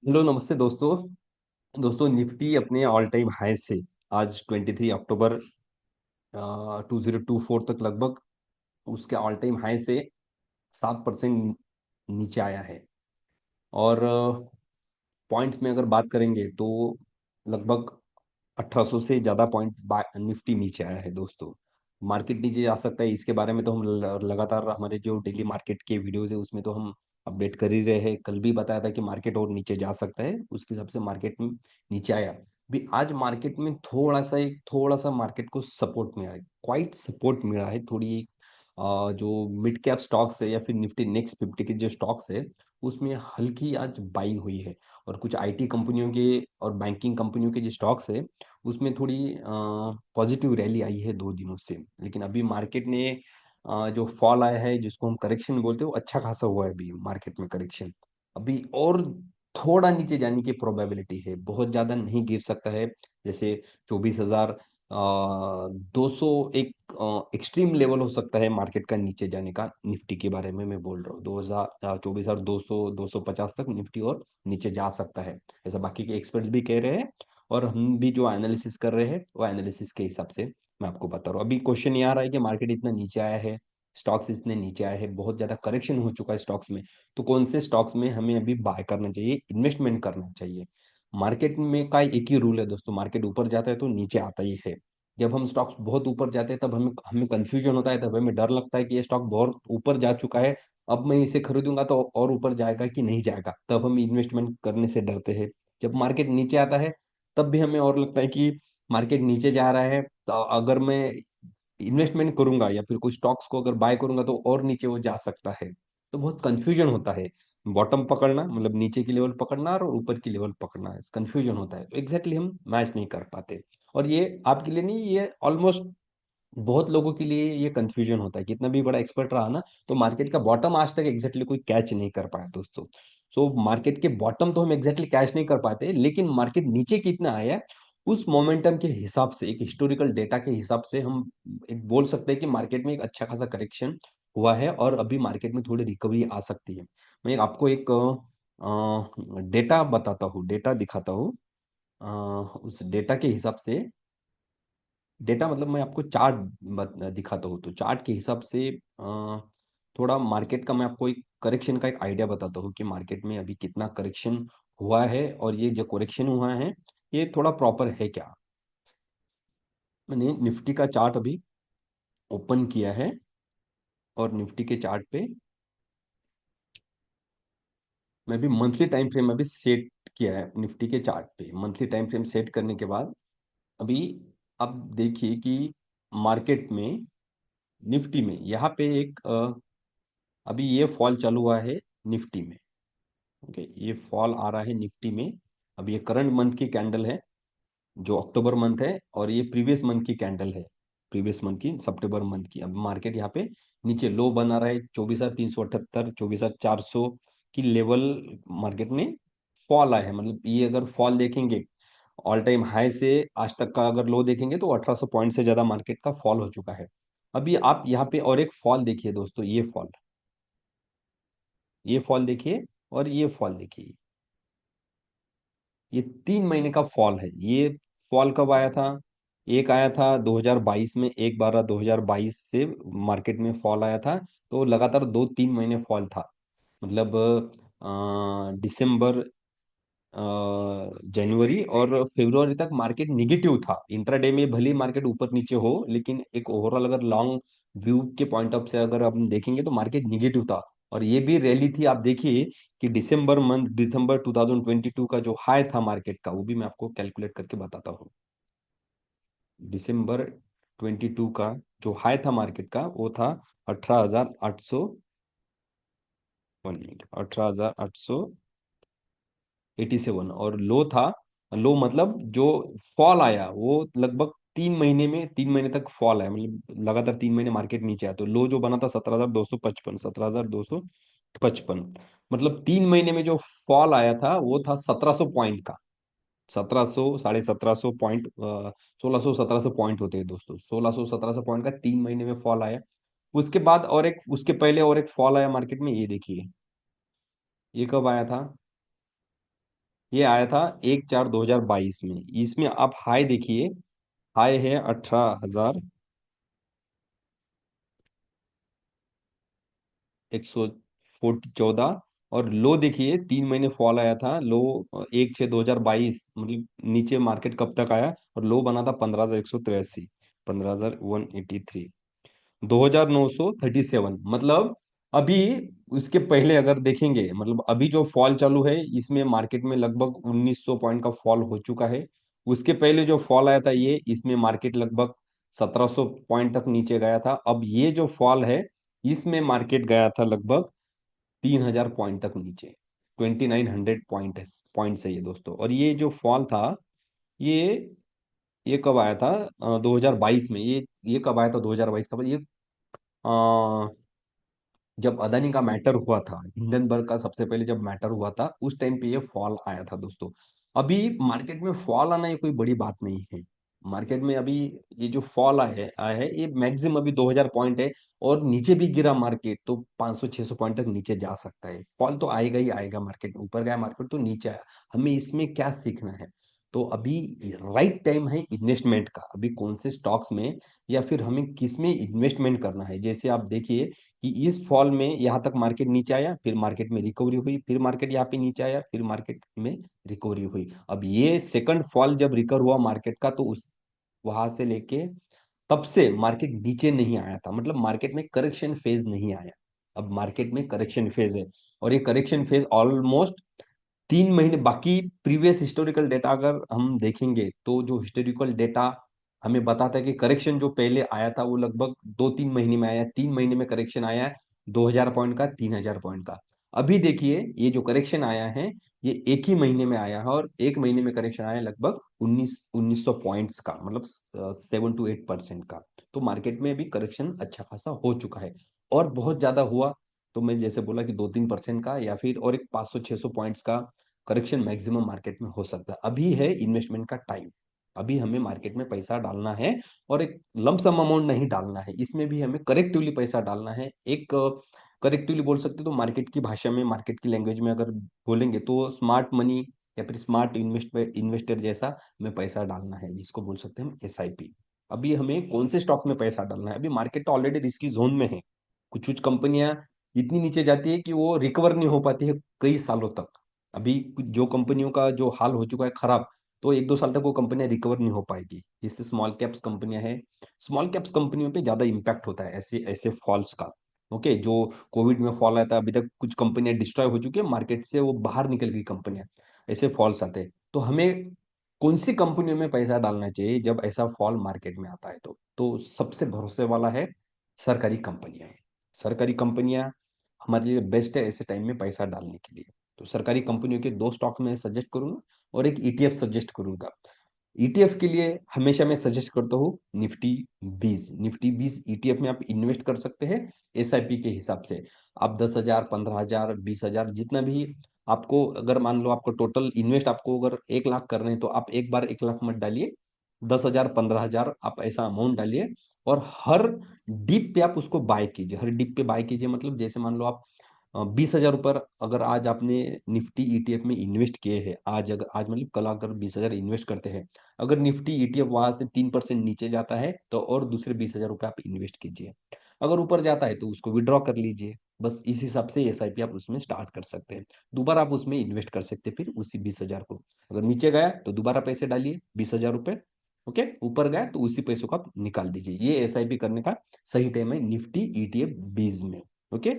Hello नमस्ते दोस्तों। दोस्तों निफ्टी अपने ऑल टाइम हाई से आज 23 अक्टूबर 2024 तक लगभग उसके ऑल टाइम हाई से 7% नीचे आया है। और पॉइंट्स में अगर बात करेंगे तो लगभग 1800 से ज्यादा पॉइंट निफ्टी नीचे आया है दोस्तों। मार्केट नीचे जा सकता है, इसके बारे में तो हम लगातार हमारे जो डेली मार्केट के वीडियोस है उसमें तो हम अपडेट कर ही रहे हैं। कल भी बताया था कि मार्केट और नीचे जा सकता है, उसके हिसाब से मार्केट में नीचे आया भी। आज मार्केट में थोड़ा सा मार्केट को सपोर्ट मिला है, क्वाइट सपोर्ट मिला है थोड़ी। जो मिड कैप स्टॉक्स है या फिर निफ्टी नेक्स्ट 50 के जो स्टॉक्स है उसमें हल्की आज बाइंग हुई है। और कुछ आईटी कंपनियों के और बैंकिंग कंपनियों के जो स्टॉक्स है उसमें थोड़ी पॉजिटिव रैली आई है 2 दिनों से। लेकिन अभी मार्केट ने जो फॉल आया है जिसको हम करेक्शन बोलते हैं वो अच्छा खासा हुआ है अभी मार्केट में करेक्शन। अभी और थोड़ा नीचे जाने की प्रोबेबिलिटी है, बहुत ज्यादा नहीं गिर सकता है। जैसे 24,000 200 एक एक्सट्रीम लेवल हो सकता है मार्केट का नीचे जाने का। निफ्टी के बारे में मैं बोल रहा हूँ 24,200 250 तक निफ्टी और नीचे जा सकता है, ऐसा बाकी के एक्सपर्ट्स भी कह रहे हैं। और हम भी जो एनालिसिस कर रहे हैं वो एनालिसिस के हिसाब से मैं आपको बता रहा हूँ। अभी क्वेश्चन ये आ रहा है कि मार्केट इतना नीचे आया है, स्टॉक्स इतने नीचे आए हैं, बहुत ज्यादा करेक्शन हो चुका है स्टॉक्स में, तो कौन से स्टॉक्स में हमें अभी बाय करना चाहिए, इन्वेस्टमेंट करना चाहिए। मार्केट में का एक ही रूल है दोस्तों, मार्केट ऊपर जाता है तो नीचे आता ही है। जब हम स्टॉक्स बहुत ऊपर जाते हैं तब हमें हमें कंफ्यूजन होता है, तब हमें डर लगता है कि ये स्टॉक बहुत ऊपर जा चुका है, अब मैं इसे खरीदूंगा तो और ऊपर जाएगा कि नहीं जाएगा, तब हम इन्वेस्टमेंट करने से डरते हैं। जब मार्केट नीचे आता है तब भी हमें और लगता है कि मार्केट नीचे जा रहा है तो अगर मैं इन्वेस्टमेंट करूंगा या फिर कोई स्टॉक्स को अगर बाय करूंगा तो और नीचे वो जा सकता है। तो बहुत कंफ्यूजन होता है। बॉटम पकड़ना मतलब नीचे की लेवल पकड़ना और ऊपर की लेवल पकड़ना, कंफ्यूजन होता है, तो एग्जैक्टली हम मैच नहीं कर पाते। और ये आपके लिए नहीं, ये ऑलमोस्ट बहुत लोगों के लिए ये कंफ्यूजन होता है। कितना भी बड़ा एक्सपर्ट रहा ना तो मार्केट का बॉटम आज तक एग्जैक्टली कोई कैच नहीं कर पाया दोस्तों। सो मार्केट के बॉटम तो हम एग्जैक्टली कैच नहीं कर पाते, लेकिन मार्केट नीचे कितना आया है उस मोमेंटम के हिसाब से, एक हिस्टोरिकल डेटा के हिसाब से हम एक बोल सकते हैं कि मार्केट में एक अच्छा खासा करेक्शन हुआ है और अभी मार्केट में थोड़ी रिकवरी आ सकती है। मैं आपको एक डेटा बताता हूँ, डेटा दिखाता हूँ। उस डेटा के हिसाब से, डेटा मतलब मैं आपको चार्ट दिखाता हूँ, तो चार्ट के हिसाब से थोड़ा मार्केट का मैं आपको एक करेक्शन का एक आइडिया बताता हूँ कि मार्केट में अभी कितना करेक्शन हुआ है और ये जो करेक्शन हुआ है ये थोड़ा प्रॉपर है क्या। मैंने निफ्टी का चार्ट अभी ओपन किया है और निफ्टी के चार्ट पे मैं भी मंथली टाइम फ्रेम अभी सेट किया है। निफ्टी के चार्ट पे मंथली टाइम फ्रेम सेट करने के बाद अभी आप देखिए कि मार्केट में, निफ्टी में यहाँ पे एक अभी ये फॉल चालू हुआ है निफ्टी में। ओके, ये फॉल आ रहा है निफ्टी में। अब ये करंट मंथ की कैंडल है जो अक्टूबर मंथ है, और ये प्रीवियस मंथ की कैंडल है, प्रीवियस मंथ की सितंबर मंथ की। अब मार्केट यहाँ पे नीचे लो बना रहा है 24,378 24,400 की लेवल मार्केट में फॉल आया है। मतलब ये अगर फॉल देखेंगे ऑल टाइम हाई से आज तक का अगर लो देखेंगे तो 1800 पॉइंट से ज्यादा मार्केट का फॉल हो चुका है। अभी आप यहाँ पे और एक फॉल देखिए दोस्तों, ये फॉल, ये फॉल देखिए और ये फॉल देखिए, ये 3 महीने का फॉल है। ये फॉल कब आया था? एक आया था 2022 में, 1/12/2022 से मार्केट में फॉल आया था। तो लगातार 2-3 महीने फॉल था। मतलब दिसंबर, जनवरी और फरवरी तक मार्केट निगेटिव था। इंट्राडे में भले ही मार्केट ऊपर नीचे हो, लेकिन एक ओवरऑल अगर लॉन्ग व्यू के पॉइंट ऑफ से अगर हम देखेंगे तो मार्केट निगेटिव था। और ये भी रैली थी, आप देखिए कि दिसंबर 2022 का जो हाई था मार्केट का, वो भी मैं आपको कैलकुलेट करके बताता हूँ। दिसंबर 22 का जो हाई था मार्केट का वो था 18,800, 1 मिनट, 18,887। और लो था, लो मतलब जो फॉल आया वो लगभग 3 महीने में, 3 महीने तक फॉल आया, मतलब लगातार 3 महीने मार्केट नीचे आया तो लो जो बना था 17,255, 17,255। मतलब 3 महीने में जो फॉल आया था वो था 1700 पॉइंट का। 1700, 1750 पॉइंट, 1600 1700 पॉइंट होते हैं दोस्तों, 1600 1700 पॉइंट का 3 महीने में फॉल आया। उसके बाद और एक, उसके पहले और एक फॉल आया मार्केट में, ये देखिए ये कब आया था? ये आया था 1/4/2022 में। इसमें आप हाई देखिए, हाई है 18,114। और लो देखिए, 3 महीने फॉल आया था। लो 1/6/2022, मतलब नीचे मार्केट कब तक आया, और लो बना था 15,183, 15,183, 2,937। मतलब अभी उसके पहले अगर देखेंगे, मतलब अभी जो फॉल चालू है इसमें मार्केट में लगभग 1,900 पॉइंट का फॉल हो चुका है। उसके पहले जो फॉल आया था ये, इसमें मार्केट लगभग 1,700 पॉइंट तक नीचे गया था। अब ये जो फॉल है, इसमें मार्केट गया था लगभग 3,000 पॉइंट तक नीचे। 2,900 पॉइंट है ये दोस्तों। और ये जो फॉल था, ये ये कब आया था? 2022 में। ये कब आया था? 2022 का ये जब अदानी का मैटर हुआ था, हिंडनबर्ग का सबसे पहले जब मैटर हुआ था, उस टाइम पे ये फॉल आया था दोस्तों। अभी मार्केट में फॉल आना ये कोई बड़ी बात नहीं है। मार्केट में अभी ये जो फॉल आया है ये मैक्सिमम अभी 2,000 पॉइंट है। और नीचे भी गिरा मार्केट तो 500-600 पॉइंट तक नीचे जा सकता है। फॉल तो आएगा ही आएगा, मार्केट ऊपर गया, मार्केट तो नीचे आया। हमें इसमें क्या सीखना है? तो अभी राइट टाइम है इन्वेस्टमेंट का। अभी कौन से स्टॉक्स में या फिर हमें किस में इन्वेस्टमेंट करना है। जैसे आप देखिए कि इस फॉल में यहाँ तक मार्केट नीचे आया, फिर मार्केट में रिकवरी हुई, फिर मार्केट यहाँ पे नीचे आया, फिर मार्केट में रिकवरी हुई। अब ये सेकंड फॉल जब रिकवर हुआ मार्केट का, तो उस वहां से लेके तब से मार्केट नीचे नहीं आया था, मतलब मार्केट में करेक्शन फेज नहीं आया। अब मार्केट में करेक्शन फेज है। और ये करेक्शन फेज ऑलमोस्ट 3 महीने बाकी। प्रीवियस हिस्टोरिकल डेटा अगर हम देखेंगे तो जो हिस्टोरिकल डेटा हमें बताता है कि करेक्शन जो पहले आया था वो लगभग 2-3 महीने में आया। 3 महीने में करेक्शन आया है 2,000 पॉइंट का, 3,000 पॉइंट का। अभी देखिए ये जो करेक्शन आया है, ये एक ही महीने में आया है। और एक महीने में करेक्शन आया है लगभग 1900 पॉइंट्स का, मतलब 7 to 8% का। तो मार्केट में भी करेक्शन अच्छा खासा हो चुका है। और बहुत ज्यादा हुआ तो मैं जैसे बोला कि 2-3% का, या फिर और एक 500-600 पॉइंट्स का करेक्शन मैक्सिमम मार्केट में हो सकता है। अभी है इन्वेस्टमेंट का टाइम। अभी हमें मार्केट में पैसा डालना है, और एक लमसम अमाउंट नहीं डालना है। इसमें भी हमें करेक्टिवली पैसा डालना है। एक करेक्टिवली बोल सकते हो तो मार्केट की भाषा में, मार्केट की लैंग्वेज में अगर बोलेंगे तो स्मार्ट मनी या फिर स्मार्ट इन्वेस्टर जैसा हमें पैसा डालना है, जिसको बोल सकते हैं हम SIP। अभी हमें कौन से स्टॉक्स में पैसा डालना है? अभी मार्केट तो ऑलरेडी रिस्की जोन में है। कुछ कुछ कंपनियां इतनी नीचे जाती है कि वो रिकवर नहीं हो पाती है कई सालों तक। अभी जो कंपनियों का जो हाल हो चुका है खराब, तो 1-2 साल तक वो कंपनियां रिकवर नहीं हो पाएगी। जिससे स्मॉल कैप्स कंपनियां हैं, स्मॉल कैप्स कंपनियों पे ज्यादा इम्पैक्ट होता है ऐसे ऐसे फॉल्स का। ओके, जो कोविड में फॉल आया था, अभी तक कुछ कंपनियां डिस्ट्रॉय हो चुकी है मार्केट से, वो बाहर निकल गई कंपनियां। ऐसे फॉल्स आते हैं तो हमें कौन सी कंपनियों में पैसा डालना चाहिए जब ऐसा फॉल मार्केट में आता है? तो सबसे भरोसे वाला है सरकारी कंपनियां हैं। सरकारी कंपनियां हमारे लिए बेस्ट है ऐसे टाइम में पैसा डालने के लिए। तो सरकारी कंपनियों के दो स्टॉक में सजेस्ट करूंगा, और एक ETF सजेस्ट करूंगा। ETF के लिए हमेशा मैं सजेस्ट करता हूँ निफ्टी 20। निफ्टी 20 ETF में आप इन्वेस्ट कर सकते हैं SIP के हिसाब से। आप 10,000, 15,000, 20,000, जितना भी आपको, अगर मान लो आपको टोटल इन्वेस्ट आपको अगर 1 लाख करने हैं, तो आप एक बार 1 लाख मत डालिए। 10,000, 15,000 आप ऐसा अमाउंट डालिए। और हर डिप पे आप उसको बाय कीजिए। हर डिप पे बाय कीजिए, मतलब जैसे मान लो आप 20,000 ऊपर अगर आज आपने निफ्टी ETF में इन्वेस्ट किए हैं, आज मतलब कल अगर 20,000 इन्वेस्ट करते हैं, अगर निफ्टी ETF वहां से 3% नीचे जाता है तो और दूसरे 20,000 रुपये आप इन्वेस्ट कीजिए। अगर ऊपर जाता है तो उसको विड्रॉ कर लीजिए। बस इस हिसाब से SIP आप उसमें स्टार्ट कर सकते हैं। दोबारा आप उसमें इन्वेस्ट कर सकते हैं फिर उसी 20,000 को। अगर नीचे गया तो दोबारा पैसे डालिए 20,000 रुपये। ओके, ऊपर गया तो उसी पैसों को आप निकाल दीजिए। ये SIP करने का सही टाइम है निफ्टी ETF 20 में। ओके,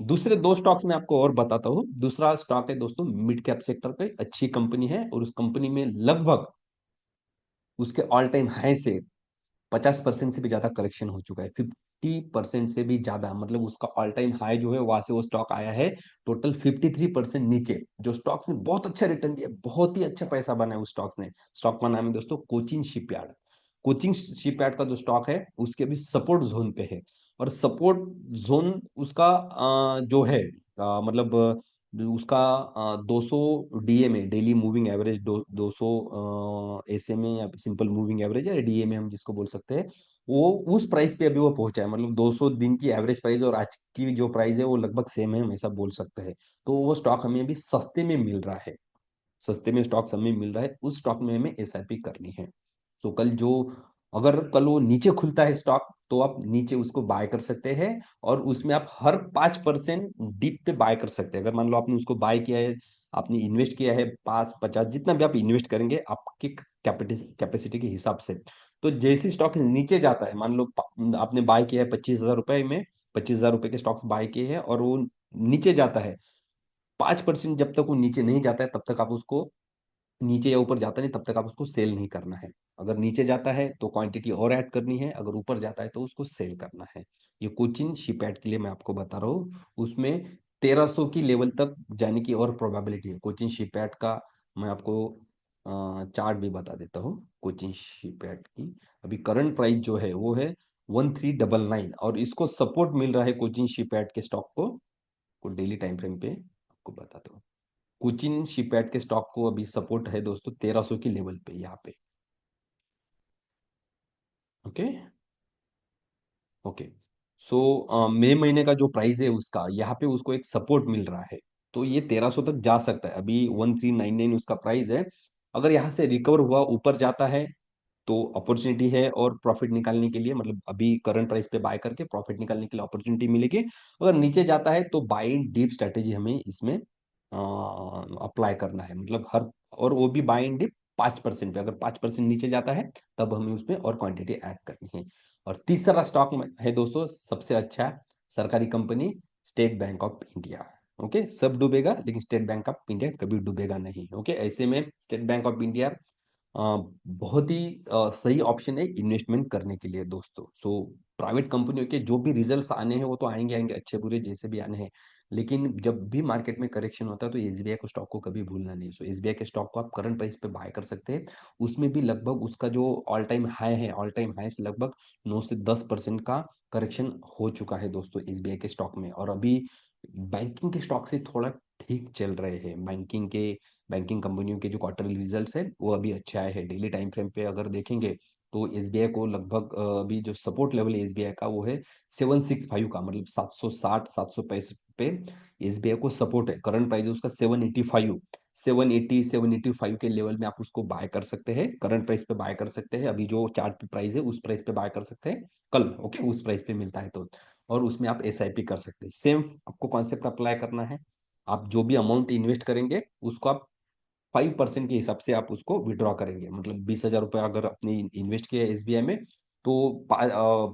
दूसरे दो स्टॉक्स में आपको और बताता हूँ। दूसरा स्टॉक है दोस्तों मिड कैप सेक्टर पे, अच्छी कंपनी है, और उस कंपनी में लगभग उसके ऑल टाइम हाई से 50% से भी ज्यादा करेक्शन हो चुका है। 50% से भी ज्यादा, मतलब उसका ऑल टाइम हाई जो है वहां से वो स्टॉक आया है टोटल 53% नीचे। जो स्टॉक्स ने बहुत अच्छा रिटर्न दिया, बहुत ही अच्छा पैसा बना है उस स्टॉक्स ने। स्टॉक का नाम है दोस्तों कोचिन शिपयार्ड। कोचिंग शिपयार्ड का जो स्टॉक है उसके भी सपोर्ट जोन पे है। और सपोर्ट जोन उसका जो है मतलब उसका 200 DA में, डेली मूविंग एवरेज, 200 SMA या सिंपल मूविंग एवरेज या DA में हम जिसको बोल सकते हैं, वो उस प्राइस पे अभी वो पहुंचा है। मतलब 200 दिन की एवरेज प्राइस और आज की जो प्राइस है वो लगभग सेम है, हम ऐसा बोल सकते हैं। तो वो स्टॉक हमें अभी सस्ते में मिल रहा है। सस्ते में स्टॉक्स हमें मिल रहा है, उस स्टॉक में हमें एसआईपी करनी है। सो कल जो, अगर कल वो नीचे खुलता है स्टॉक, तो आप नीचे उसको बाय कर सकते हैं, और उसमें आप हर 5% डीप पे बाय कर सकते हैं। अगर मान लो आपने उसको बाय किया है, आपने इन्वेस्ट किया है 5 50, जितना भी आप इन्वेस्ट करेंगे आपकी कैपेसिटी के हिसाब से, तो जैसे स्टॉक नीचे जाता है, मान लो आपने बाय किया है 25,000 रुपए में, 25,000 रुपए के स्टॉक्स बाय किए हैं, और वो नीचे जाता है 5%, जब तक वो नीचे नहीं जाता है तब तक आप उसको, नीचे या ऊपर जाता नहीं तब तक आप उसको सेल नहीं करना है। अगर नीचे जाता है तो क्वांटिटी और ऐड करनी है, अगर ऊपर जाता है तो उसको सेल करना है। ये कोचिन शिपयार्ड के लिए मैं आपको बता रहा हूँ, उसमें 1300 की लेवल तक जाने की और प्रोबेबिलिटी है। कोचिन शिपयार्ड का मैं आपको चार्ट भी बता देता हूँ कोचिन शिपयार्ड की। अभी करंट प्राइस जो है वो है 1399, और इसको सपोर्ट मिल रहा है कोचिन शिपयार्ड के स्टॉक को डेली टाइम फ्रेम पे आपको बताता हूँ। कोचिन शिपयार्ड के स्टॉक को अभी सपोर्ट है दोस्तों 1300 की लेवल पे, यहाँ पे। ओके। ओके। सो मई महीने का जो प्राइस है उसका, यहाँ पे उसको एक सपोर्ट मिल रहा है, तो ये 1300 तक जा सकता है। अभी 1399 उसका प्राइस है। अगर यहाँ से रिकवर हुआ, ऊपर जाता है, तो अपॉर्चुनिटी है और प्रॉफिट निकालने के लिए, मतलब अभी करंट प्राइस पे बाय करके प्रॉफिट निकालने के लिए अपॉर्चुनिटी मिलेगी। अगर नीचे जाता है तो बाय इन डीप स्ट्रेटेजी हमें इसमें अप्लाई करना है, मतलब हर, और वो भी बाय इन डीप 5% पे। अगर 5% नीचे जाता है तब हमें उसमें और क्वांटिटी ऐड करनी है। और तीसरा स्टॉक में है दोस्तों सबसे अच्छा सरकारी company, state bank of India. Okay, सब डूबेगा लेकिन स्टेट बैंक ऑफ इंडिया कभी डूबेगा नहीं। ओके, ऐसे में स्टेट बैंक ऑफ इंडिया बहुत ही सही ऑप्शन है इन्वेस्टमेंट करने के लिए दोस्तों। सो प्राइवेट कंपनियों के जो भी रिजल्ट्स आने हैं वो तो आएंगे आएंगे, अच्छे बुरे जैसे भी आने हैं, लेकिन जब भी मार्केट में करेक्शन होता है तो एसबीआई के स्टॉक को कभी भूलना नहीं। सो एसबीआई के स्टॉक को आप करंट प्राइस पे बाय कर सकते हैं। उसमें भी लगभग उसका जो ऑल टाइम हाई है, ऑल टाइम हाई से लगभग 9 से 10% का करेक्शन हो चुका है दोस्तों एसबीआई के स्टॉक में। और अभी बैंकिंग के स्टॉक से थोड़ा ठीक चल रहे हैं। बैंकिंग कंपनियों के जो क्वार्टरली रिजल्ट्स है वो अभी अच्छे आए हैं। डेली टाइम फ्रेम पे अगर देखेंगे तो एसबीआई को लगभग अभी जो सपोर्ट लेवल है एसबीआई का वो है 765 का, मतलब 760 765 पे एसबीआई को सपोर्ट है। करंट प्राइस है उसका 785, 780 785 के लेवल में आप उसको बाय कर सकते हैं, करंट प्राइस पे बाय कर सकते हैं। अभी जो चार्ट पे प्राइस है उस प्राइस पे बाय कर सकते हैं कल। ओके, उस प्राइस पे मिलता है तो, और उसमें आप एसआईपी कर सकते हैं। सेम आपको कॉन्सेप्ट अप्लाई करना है। आप जो भी अमाउंट इन्वेस्ट करेंगे उसको आप 5% के हिसाब से आप उसको विड्रॉ करेंगे। मतलब 20,000 रुपये अगर आपने इन्वेस्ट किया एसबीआई में, तो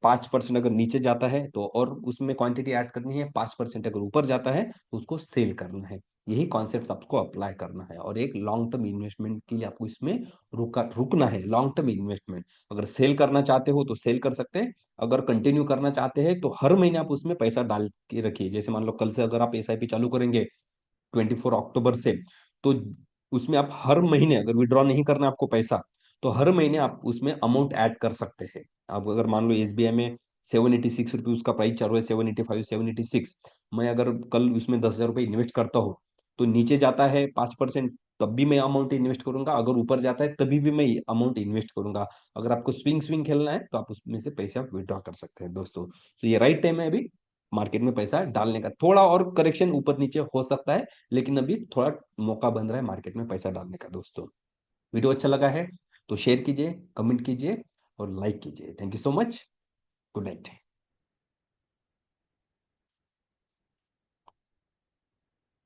5% अगर नीचे जाता है तो और उसमें क्वांटिटी ऐड करनी है, 5% अगर ऊपर जाता है तो उसको सेल करना है। यही कॉन्सेप्ट आपको अप्लाई करना है, और एक लॉन्ग टर्म इन्वेस्टमेंट के लिए आपको इसमें रुकना है। लॉन्ग टर्म इन्वेस्टमेंट, अगर सेल करना चाहते हो तो सेल कर सकते हैं, अगर कंटिन्यू करना चाहते हैं तो हर महीने आप उसमें पैसा डाल के रखिए। जैसे मान लो कल से अगर आप एसआईपी चालू करेंगे 24 अक्टूबर से, तो उसमें आप हर महीने, अगर विड्रॉ नहीं करना आपको पैसा, तो हर महीने आप उसमें अमाउंट ऐड कर सकते हैं। आप अगर मान लो एसबीआई में 786 रुपये उसका प्राइस चालू है, 785 786, मैं अगर कल उसमें 10,000 रुपये इन्वेस्ट करता हूँ, तो नीचे जाता है 5%, तब भी मैं अमाउंट इन्वेस्ट करूंगा, अगर ऊपर जाता है तभी भी मैं अमाउंट इन्वेस्ट करूंगा। अगर आपको स्विंग स्विंग खेलना है तो आप उसमें से पैसे आप विड्रॉ कर सकते हैं दोस्तों। तो ये राइट टाइम है अभी मार्केट में पैसा डालने का। थोड़ा और करेक्शन ऊपर नीचे हो सकता है, लेकिन अभी थोड़ा मौका बन रहा है मार्केट में पैसा डालने का दोस्तों। वीडियो अच्छा लगा है तो शेयर कीजिए, कमेंट कीजिए और लाइक कीजिए। Thank you so much. Good night.